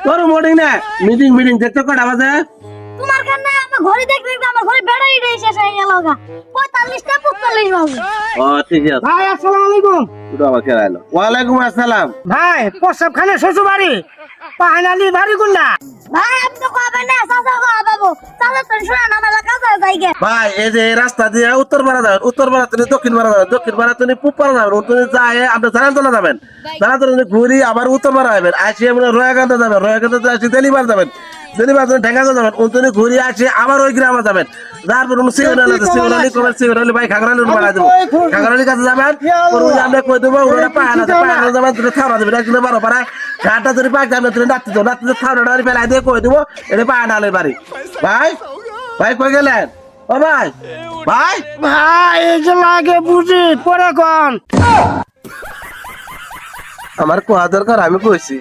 তোর মোটিং না meeting meeting দেখতে কটা বাজে? তোমার কেন আমার ঘড়ি দেখতে দেখতে আমার ঘড়ি ব্যাটারিটাই শেষ হয়ে গেল গা 45টা 45 বাজে। ও ঠিক আছে, ভাই আসসালামু আলাইকুম। দুটো আবার কে আইলো? ওয়ালাইকুম আসসালাম। ভাই প্রসাব খানে শ্বশুর বাড়ি পাহানালি বাড়ি কোনটা? ভাই আপনি তো কবে না চাচা কবে বাবু চাচা তো শোনা না আমার কাছে যাইগে। ভাই এই যে এই রাস্তা দিয়ে উত্তর পাড়া যাবেন, উত্তর পাড়া তুমি দক্ষিণ পাড়া যাবেন, দক্ষিণ পাড়া তুমি পূব পাড়া যাবেন, তুমি যায় আপনি জানাতলা যাবেন, জানাতলা ঘুরি আবার উত্তর পাড়া যাবেন, আসি আপনি রয়াকান্ত যাবেন, রয়াকান্ত আসি দেলিবার যাবেন, দেলিবার ঢেঙ্গাতে যাবেন, তুমি ঘুরি আসি আবার ওই গ্রামে যাবেন, তারপর সিগনাল আছে সিগনালি কমের সিগনালি ভাই খাগড়ালি বাড়া দেবো, খাগড়ালির কাছে যাবেন, আমরা কই দেবো ওটা পাহাড় আছে, পাহাড় যাবেন তুমি থামা দেবেন, একদিন বারো পাড়া ঘাটটা তুমি পাক যাবেন, তুমি নাচতে যাও, নাচতে থামড়া ফেলাই দিয়ে কই দেবো এটা পাহাড়ালের বাড়ি। ভাই ভাই কই গেলেন? ও ভাই ভাই ভাই এই যে লাগে বুঝি পরে কোন আমার কোয়া দরকার আমি কইছি।